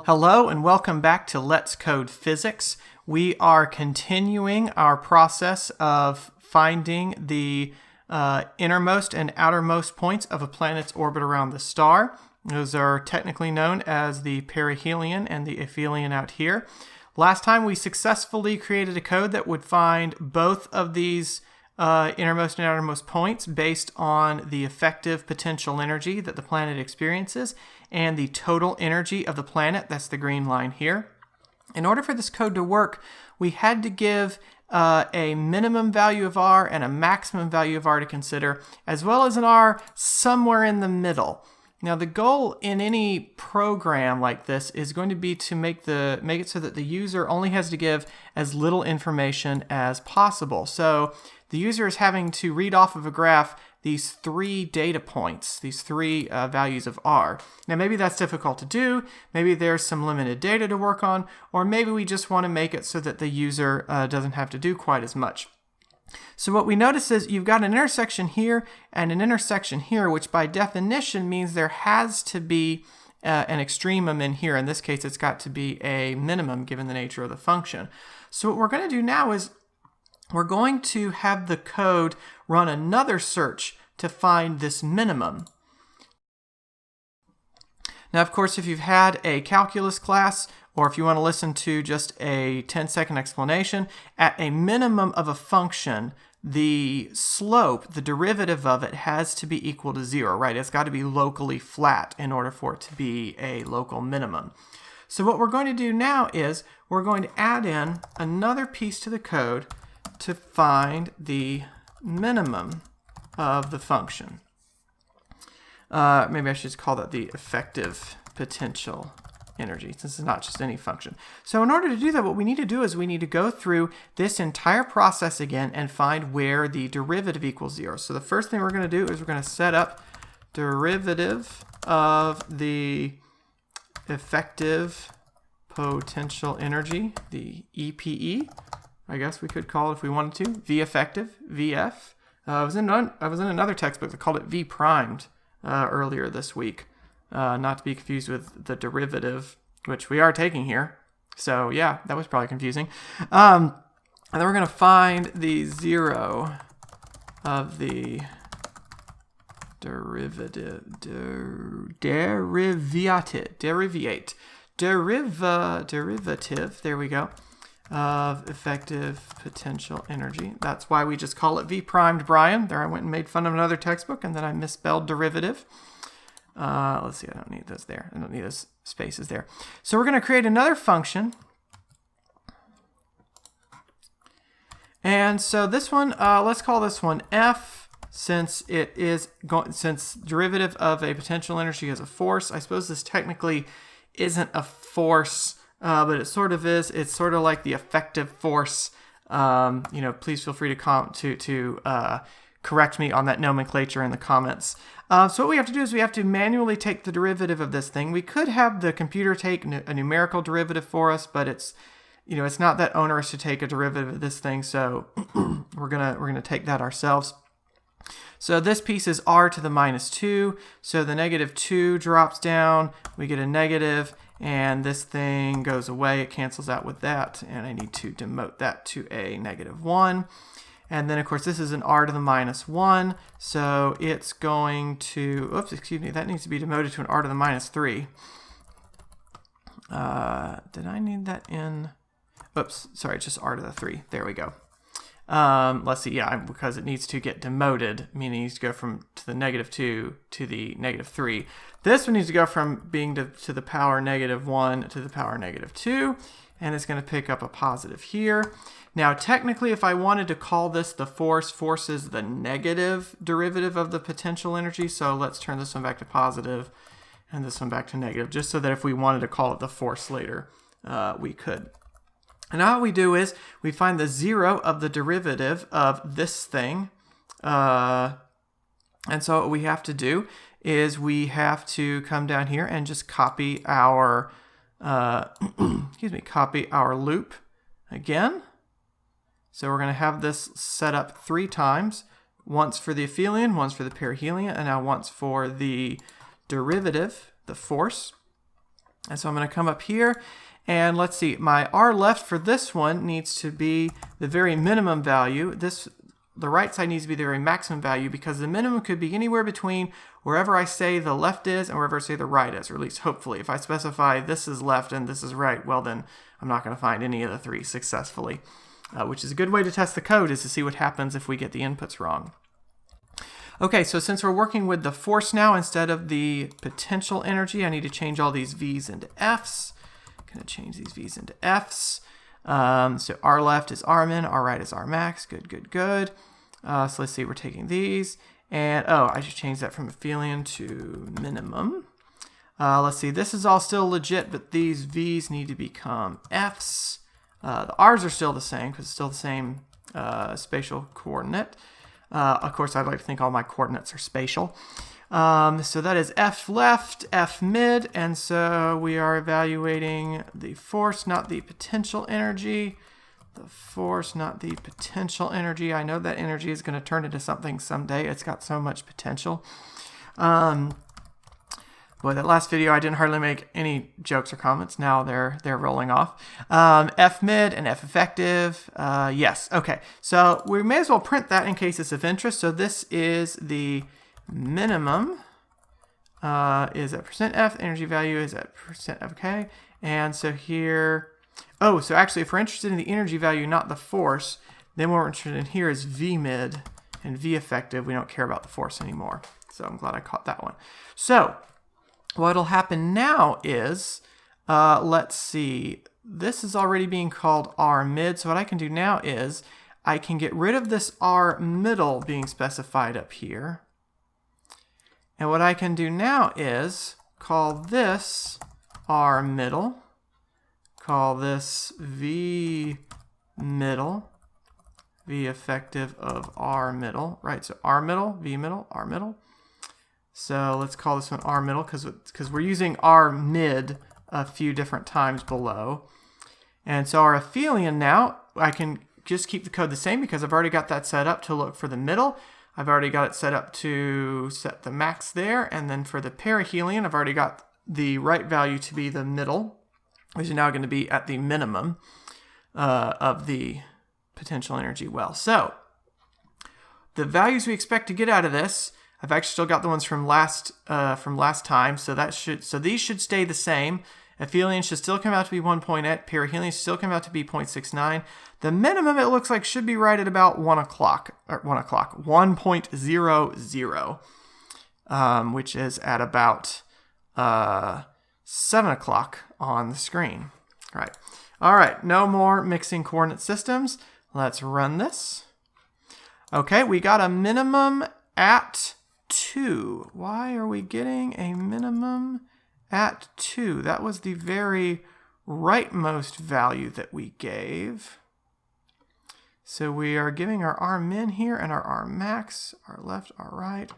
Hello and welcome back to Let's Code Physics. We are continuing our process of finding the innermost and outermost points of a planet's orbit around the star. Those are technically known as the perihelion and the aphelion out here. Last time we successfully created a code that would find both of these innermost and outermost points based on the effective potential energy that the planet experiences and the total energy of the planet. That's the green line here. In order for this code to work, we had to give a minimum value of R and a maximum value of R to consider, as well as an R somewhere in the middle. Now, the goal in any program like this is going to be to make it so that the user only has to give as little information as possible. So the user is having to read off of a graph these three data points, these three values of R. Now, maybe that's difficult to do. Maybe there's some limited data to work on, or maybe we just want to make it so that the user doesn't have to do quite as much. So what we notice is you've got an intersection here and an intersection here, which by definition means there has to be an extremum in here. In this case, it's got to be a minimum given the nature of the function. So what we're going to do now is we're going to have the code run another search to find this minimum. Now, of course, if you've had a calculus class, or if you want to listen to just a 10-second explanation, at a minimum of a function, the slope, the derivative of it, has to be equal to 0, right? It's got to be locally flat in order for it to be a local minimum. So what we're going to do now is we're going to add in another piece to the code to find the minimum of the function. Maybe I should just call that the effective potential energy, since it's not just any function. So in order to do that, what we need to do is we need to go through this entire process again and find where the derivative equals 0. So the first thing we're going to do is we're going to set up derivative of the effective potential energy, the EPE, I guess we could call it if we wanted to, V effective, VF. I was in another textbook that called it V primed earlier this week. Not to be confused with the derivative, which we are taking here. So yeah, that was probably confusing. And then we're going to find the 0 of the derivative, derivative, there we go, of effective potential energy. That's why we just call it V primed, Brian. There I went and made fun of another textbook, and then I misspelled derivative. Let's see, I don't need those there. I don't need those spaces there. So we're going to create another function. And so this one, let's call this one F, since since derivative of a potential energy is a force. I suppose this technically isn't a force, but it sort of is. It's sort of like the effective force. Please feel free to correct me on that nomenclature in the comments. So what we have to do is we have to manually take the derivative of this thing. We could have the computer take a numerical derivative for us, but it's not that onerous to take a derivative of this thing. So we're gonna take that ourselves. So this piece is r to the minus 2. So the negative 2 drops down. We get a negative, and this thing goes away. It cancels out with that, and I need to demote that to a negative 1. And then, of course, this is an r to the minus 1, so it's going to, that needs to be demoted to an r to the minus 3. Did I need that in? Oops, sorry, it's just r to the 3. There we go. Let's see, yeah, because it needs to get demoted, meaning it needs to go from to the negative 2 to the negative 3. This one needs to go from being to the power negative 1 to the power negative 2, and it's going to pick up a positive here. Now, technically, if I wanted to call this the force is the negative derivative of the potential energy. So let's turn this one back to positive and this one back to negative, just so that if we wanted to call it the force later, we could. And now what we do is we find the 0 of the derivative of this thing. And so what we have to do is we have to come down here and just copy our, copy our loop again. So we're going to have this set up 3 times, once for the aphelion, once for the perihelion, and now once for the derivative, the force. And so I'm going to come up here, and let's see, my R left for this one needs to be the very minimum value. The right side needs to be the very maximum value, because the minimum could be anywhere between wherever I say the left is and wherever I say the right is, or at least hopefully. If I specify this is left and this is right, well then I'm not going to find any of the three successfully, which is a good way to test the code, is to see what happens if we get the inputs wrong. Okay, so since we're working with the force now instead of the potential energy, I need to change all these V's into F's. I'm going to change these V's into F's. So R left is R min, R right is R max. Good, good, good. So let's see, we're taking these. And, oh, I should change that from aphelion to minimum. Let's see, this is all still legit, but these V's need to become F's. The R's are still the same, because it's still the same spatial coordinate. Of course, I'd like to think all my coordinates are spatial. So that is F left, F mid, and so we are evaluating the force, not the potential energy. The force, not the potential energy. I know that energy is going to turn into something someday. It's got so much potential. Boy, that last video, I didn't hardly make any jokes or comments. Now they're rolling off. F mid and F effective. Yes. Okay. So we may as well print that in case it's of interest. So this is the minimum. Is at %F. Energy value is at %F. Okay. And so here. Oh, so actually, if we're interested in the energy value, not the force, then what we're interested in here is V mid and V effective. We don't care about the force anymore. So I'm glad I caught that one. So what'll happen now is, let's see, this is already being called R mid. So what I can do now is I can get rid of this R middle being specified up here. And what I can do now is call this R middle, call this V middle, V effective of R middle, right? So R middle, V middle, R middle. So let's call this one R middle because we're using R mid a few different times below. And so our aphelion now, I can just keep the code the same because I've already got that set up to look for the middle. I've already got it set up to set the max there. And then for the perihelion, I've already got the right value to be the middle, which is now going to be at the minimum of the potential energy well. So the values we expect to get out of this, I've actually still got the ones from last time, so these should stay the same. Aphelion should still come out to be 1.8. Perihelion should still come out to be 0.69. The minimum, it looks like, should be right at about 1 o'clock, 1.00, which is at about 7 o'clock on the screen. All right, no more mixing coordinate systems. Let's run this. Okay, we got a minimum at 2. Why are we getting a minimum at 2? That was the very rightmost value that we gave. So we are giving our R min here and our R max, R left, R right.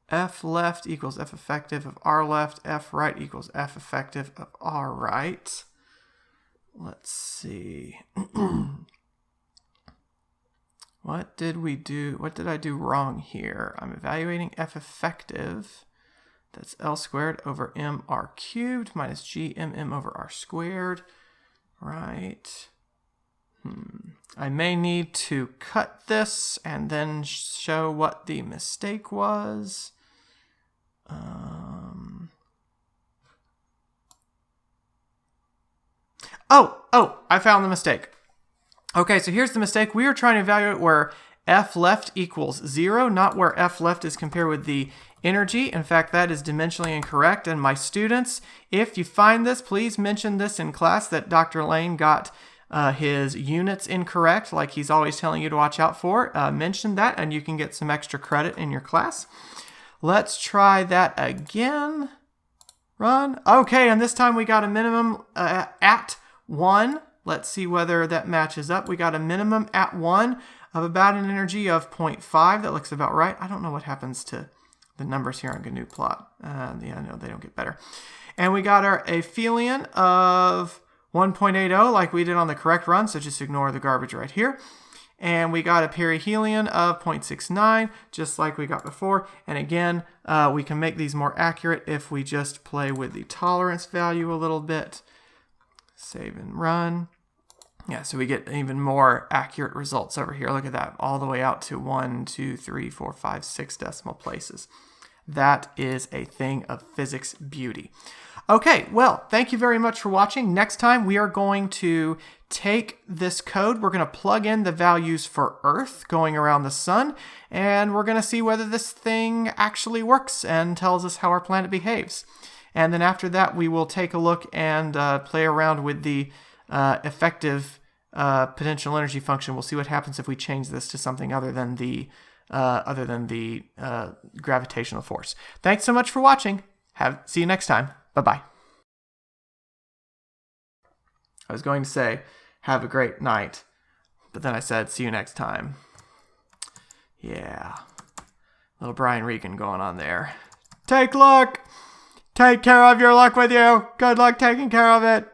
F left equals F effective of R left, F right equals F effective of R right. Let's see. What did we do? What did I do wrong here? I'm evaluating F effective. That's L squared over MR cubed minus GMM over R squared. Right. I may need to cut this and then show what the mistake was. Oh, I found the mistake. Okay, so here's the mistake. We are trying to evaluate where F left equals 0, not where F left is compared with the energy. In fact, that is dimensionally incorrect. And my students, if you find this, please mention this in class that Dr. Lane got his units incorrect, like he's always telling you to watch out for. Mention that and you can get some extra credit in your class. Let's try that again. Run. Okay, and this time we got a minimum at 1. Let's see whether that matches up. We got a minimum at 1 of about an energy of 0.5. That looks about right. I don't know what happens to the numbers here on GNU plot. Yeah, no, they don't get better. And we got our aphelion of 1.80 like we did on the correct run, so just ignore the garbage right here. and we got a perihelion of 0.69, just like we got before. And again, we can make these more accurate if we just play with the tolerance value a little bit. Save and run. Yeah, so we get even more accurate results over here. Look at that, all the way out to 1, 2, 3, 4, 5, 6 decimal places. That is a thing of physics beauty. Okay, well, thank you very much for watching. Next time, we are going to take this code. We're going to plug in the values for Earth going around the sun, and we're going to see whether this thing actually works and tells us how our planet behaves. And then after that, we will take a look and play around with the effective potential energy function. We'll see what happens if we change this to something other than the gravitational force. Thanks so much for watching. See you next time. Bye-bye. I was going to say, have a great night, but then I said, see you next time. Yeah. Little Brian Regan going on there. Take luck. Take care of your luck with you. Good luck taking care of it.